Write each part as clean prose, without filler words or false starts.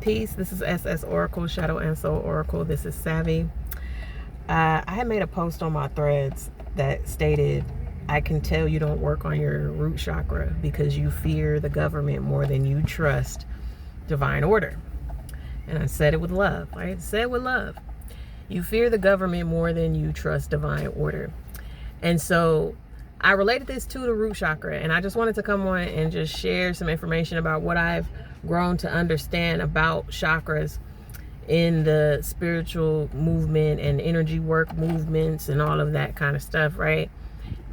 Peace. This is S.S.Oracle, Shadow and Soul Oracle. This is Savvy. I had made a post on my threads that stated, I can tell you don't work on your root chakra because you fear the government more than you trust divine order. And I said it with love, right? Said it with love. You fear the government more than you trust divine order. And so I related this to the root chakra, and I just wanted to come on and just share some information about what I've grown to understand about chakras in the spiritual movement and energy work movements and all of that kind of stuff, right?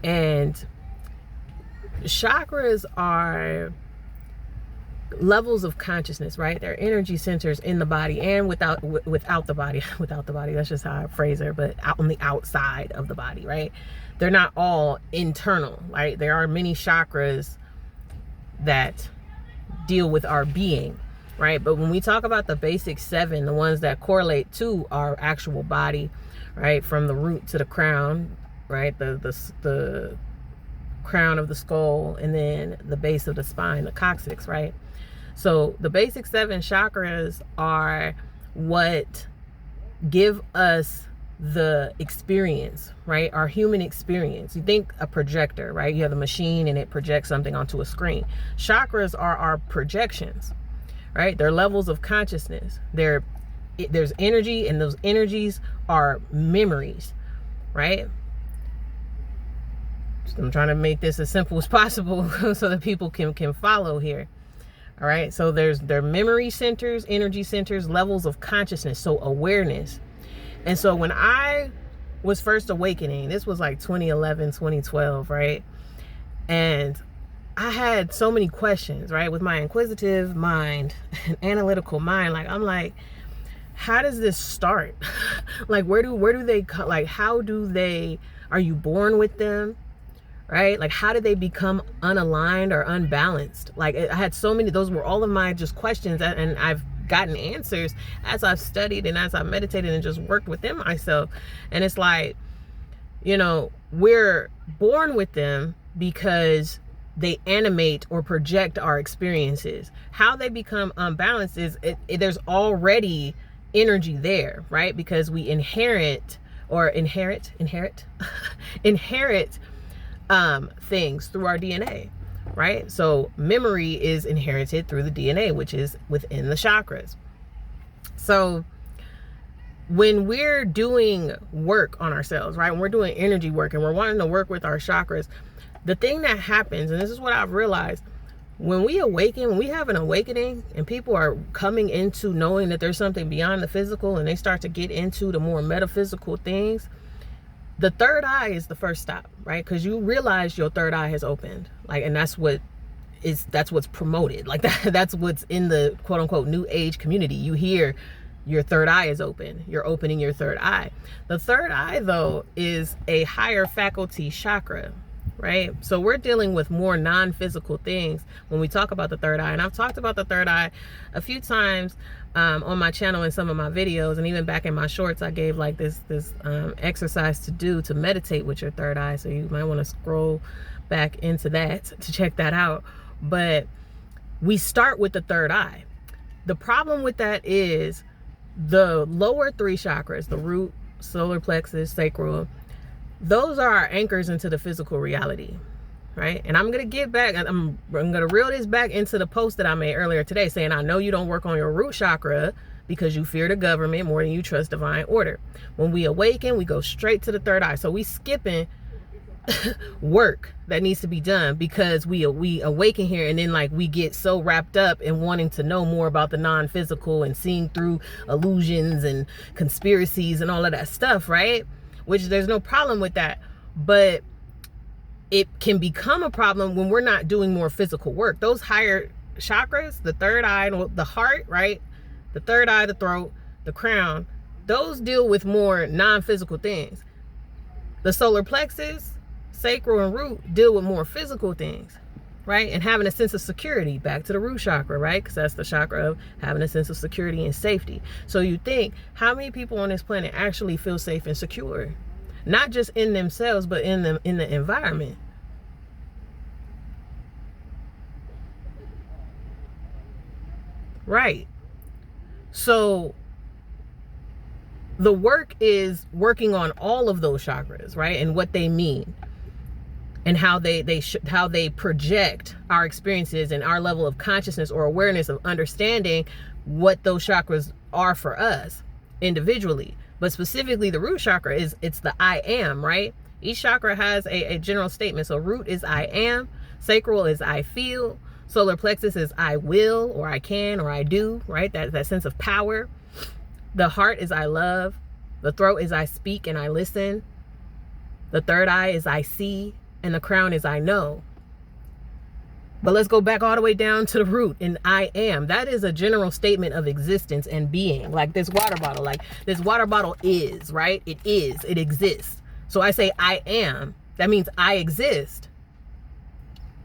And chakras are levels of consciousness, right? They're energy centers in the body and without the body. Without the body, that's just how I phrase it, but out on the outside of the body, right? They're not all internal, right? There are many chakras that deal with our being, right? But when we talk about the basic 7, the ones that correlate to our actual body, right, from the root to the crown, right, the crown of the skull, and then the base of the spine, the coccyx, right? So the basic 7 chakras are what give us the experience, right? Our human experience. You think a projector, right? You have a machine and it projects something onto a screen. Chakras are our projections, right? They're levels of consciousness. There's energy, and those energies are memories, right? I'm trying to make this as simple as possible so that people can follow here. All right. So they're memory centers, energy centers, levels of consciousness. So awareness. And so when I was first awakening, this was like 2011, 2012, right? And I had so many questions, right? With my inquisitive mind and analytical mind, I'm like, how does this start? Like, where do they come? Like, are you born with them? Right? Like, how did they become unaligned or unbalanced? Like, I had so many, those were all of my just questions, and I've gotten answers as I've studied and as I've meditated and just worked within myself. And it's like, we're born with them because they animate or project our experiences. How they become unbalanced is there's already energy there, right? Because we inherit things through our DNA, right? So memory is inherited through the DNA, which is within the chakras. So when we're doing work on ourselves, right? When we're doing energy work and we're wanting to work with our chakras, the thing that happens, and this is what I've realized, when we awaken, when we have an awakening and people are coming into knowing that there's something beyond the physical and they start to get into the more metaphysical things, the third eye is the first stop, right? Because you realize your third eye has opened, and that's what's promoted. Like that's what's in the quote unquote new age community. You hear your third eye is open. You're opening your third eye. The third eye, though, is a higher faculty chakra, right? So we're dealing with more non-physical things when we talk about the third eye. And I've talked about the third eye a few times on my channel in some of my videos, and even back in my shorts, I gave like this exercise to do to meditate with your third eye. So you might want to scroll back into that to check that out. But we start with the third eye. The problem with that is the lower 3 chakras, the root, solar plexus, sacral, those are our anchors into the physical reality, right? And I'm going to get back, I'm going to reel this back into the post that I made earlier today saying, I know you don't work on your root chakra because you fear the government more than you trust divine order. When we awaken, we go straight to the third eye. So we skipping work that needs to be done because we awaken here, and then we get so wrapped up in wanting to know more about the non-physical and seeing through illusions and conspiracies and all of that stuff, right? Which there's no problem with that, but it can become a problem when we're not doing more physical work. Those higher chakras, the third eye, the heart, right? The third eye, the throat, the crown, those deal with more non-physical things. The solar plexus, sacral, and root deal with more physical things, right? And having a sense of security, back to the root chakra, right? Because that's the chakra of having a sense of security and safety. So you think, how many people on this planet actually feel safe and secure? Not just in themselves, but in the environment. Right. So the work is working on all of those chakras, right? And what they mean, and how they project our experiences and our level of consciousness or awareness of understanding what those chakras are for us individually. But specifically the root chakra it's the I am, right? Each chakra has a general statement. So root is I am, sacral is I feel, solar plexus is I will, or I can, or I do, right? That sense of power. The heart is I love. The throat is I speak and I listen. The third eye is I see. And the crown is I know. But let's go back all the way down to the root, and I am. That is a general statement of existence and being. Like this water bottle. Like this water bottle is, right? It is. It exists. So I say I am. That means I exist.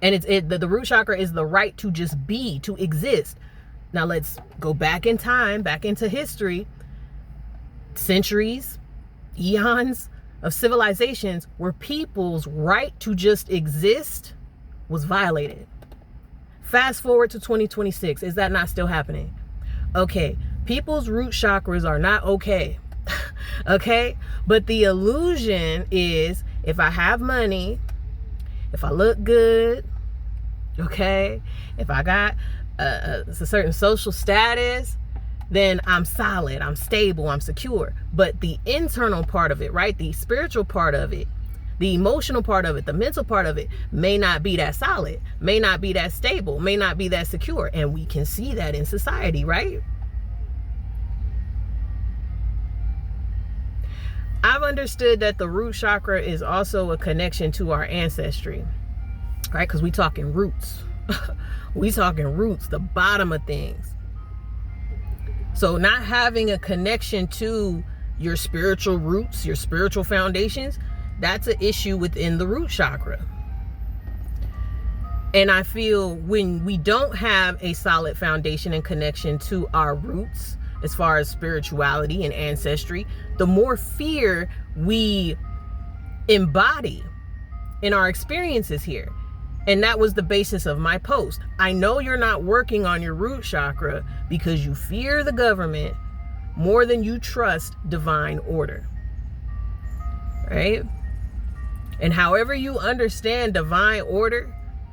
And the root chakra is the right to just be, to exist. Now let's go back in time, back into history. Centuries, eons of civilizations where people's right to just exist was violated. Fast forward to 2026. Is that not still happening? Okay, people's root chakras are not okay. Okay, but the illusion is if I have money, if I look good, okay, if I got a certain social status, then I'm solid, I'm stable, I'm secure. But the internal part of it, right? The spiritual part of it, the emotional part of it, the mental part of it may not be that solid, may not be that stable, may not be that secure. And we can see that in society, right? I've understood that the root chakra is also a connection to our ancestry, right? Because we talking roots. We talking roots, the bottom of things. So not having a connection to your spiritual roots, your spiritual foundations, that's an issue within the root chakra. And I feel when we don't have a solid foundation and connection to our roots, as far as spirituality and ancestry, the more fear we embody in our experiences here. And that was the basis of my post. I know you're not working on your root chakra because you fear the government more than you trust divine order, right? And however you understand divine order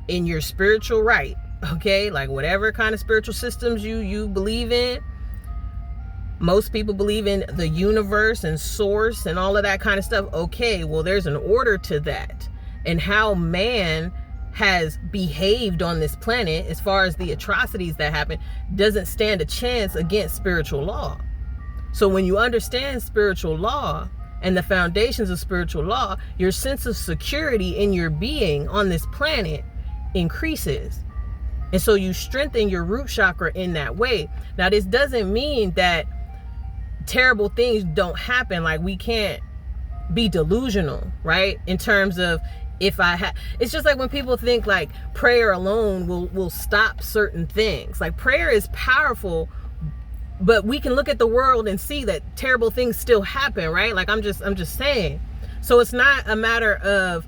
in your spiritual right, okay, like whatever kind of spiritual systems you believe in, most people believe in the universe and source and all of that kind of stuff. Okay, well, there's an order to that. And how man has behaved on this planet, as far as the atrocities that happen, doesn't stand a chance against spiritual law. So when you understand spiritual law and the foundations of spiritual law, your sense of security in your being on this planet increases. And so you strengthen your root chakra in that way. Now, this doesn't mean that terrible things don't happen. Like, we can't be delusional, right? In terms of, it's just like when people think like prayer alone will stop certain things. Like, prayer is powerful, but we can look at the world and see that terrible things still happen, right? Like, I'm just saying. So it's not a matter of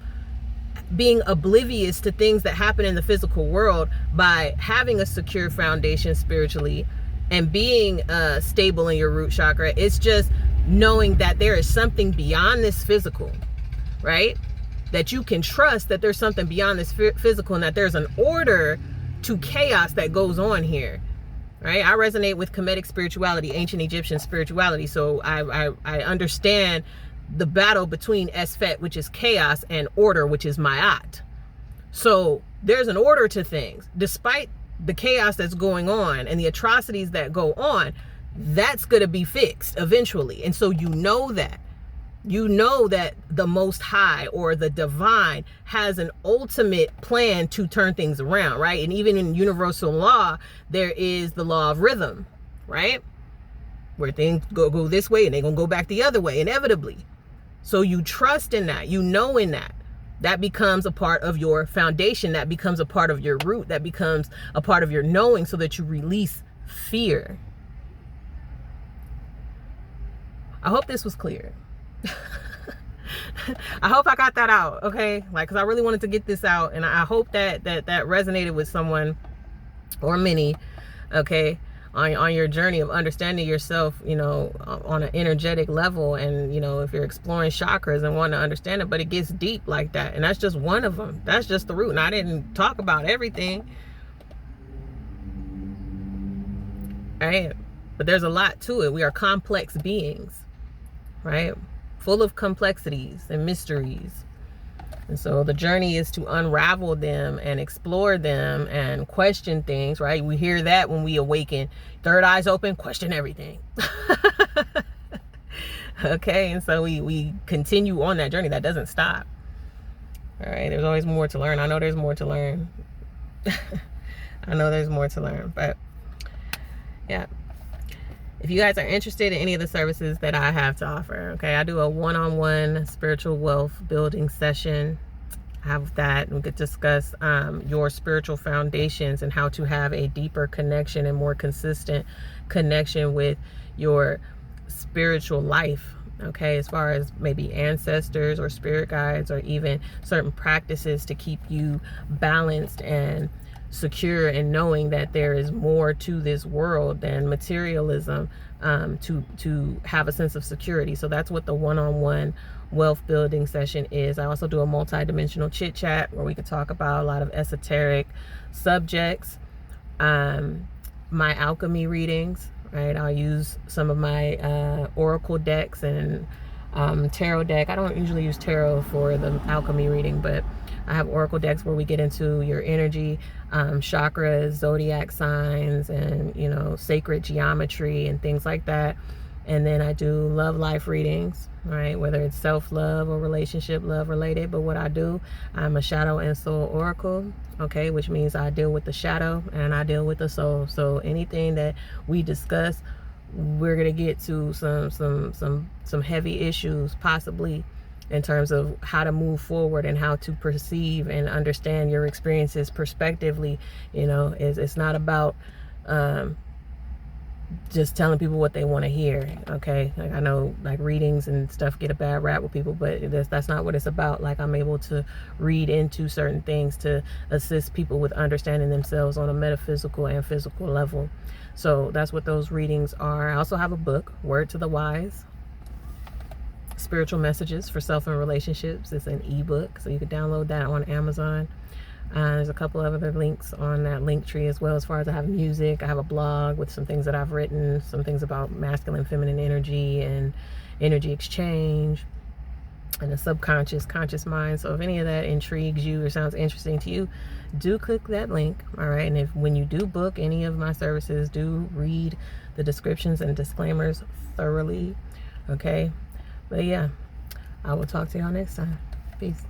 being oblivious to things that happen in the physical world by having a secure foundation spiritually and being stable in your root chakra. It's just knowing that there is something beyond this physical, right? That you can trust that there's something beyond this physical, and that there's an order to chaos that goes on here, right? I resonate with Kemetic spirituality, ancient Egyptian spirituality. So I understand the battle between Esfet, which is chaos, and order, which is Ma'at. So there's an order to things. Despite the chaos that's going on and the atrocities that go on, that's going to be fixed eventually. And so you know that the Most High or the divine has an ultimate plan to turn things around, right? And even in universal law, there is the law of rhythm, right? Where things go this way and they're going to go back the other way inevitably. So you trust in that, you know, in that. That becomes a part of your foundation. That becomes a part of your root. That becomes a part of your knowing, so that you release fear. I hope this was clear. I hope I got that out, okay? Like, because I really wanted to get this out, and I hope that resonated with someone or many, okay? on your journey of understanding yourself, you know, on an energetic level. And, you know, if you're exploring chakras and want to understand it, but it gets deep like that. And that's just one of them. That's just the root. And I didn't talk about everything. Right? But there's a lot to it. We are complex beings, right? Full of complexities and mysteries. And so the journey is to unravel them and explore them and question things, right? We hear that when we awaken. Third eye's open, question everything. Okay, and so we continue on that journey. That doesn't stop. All right, there's always more to learn. I know there's more to learn. I know there's more to learn, but yeah. If you guys are interested in any of the services that I have to offer, okay, I do a one-on-one spiritual wealth building session. I have that, and we could discuss your spiritual foundations and how to have a deeper connection and more consistent connection with your spiritual life, okay, as far as maybe ancestors or spirit guides, or even certain practices to keep you balanced and secure, and knowing that there is more to this world than materialism, to have a sense of security. So that's what the one-on-one wealth building session is. I also do a multi-dimensional chit chat where we could talk about a lot of esoteric subjects. My alchemy readings, right? I'll use some of my oracle decks and tarot deck. I don't usually use tarot for the alchemy reading, but I have oracle decks where we get into your energy, chakras, zodiac signs, and, you know, sacred geometry and things like that. And then I do love life readings, right? Whether it's self-love or relationship love related. But what I do, I'm a shadow and soul oracle, okay? Which means I deal with the shadow and I deal with the soul. So anything that we discuss, we're gonna get to some heavy issues, possibly, in terms of how to move forward and how to perceive and understand your experiences prospectively. You know, it's not about just telling people what they want to hear, okay? Like, I know, like, readings and stuff get a bad rap with people, but that's not what it's about. Like, I'm able to read into certain things to assist people with understanding themselves on a metaphysical and physical level. So that's what those readings are. I also have a book, Word to the Wise, Spiritual Messages for Self and Relationships. It's an ebook, so you can download that on Amazon. There's a couple of other links on that link tree as well. As far as, I have music, I have a blog with some things that I've written, some things about masculine, feminine energy and energy exchange and the subconscious, conscious mind. So if any of that intrigues you or sounds interesting to you, do click that link, all right? And if, when you do book any of my services, do read the descriptions and disclaimers thoroughly, okay? But yeah, I will talk to y'all next time. Peace.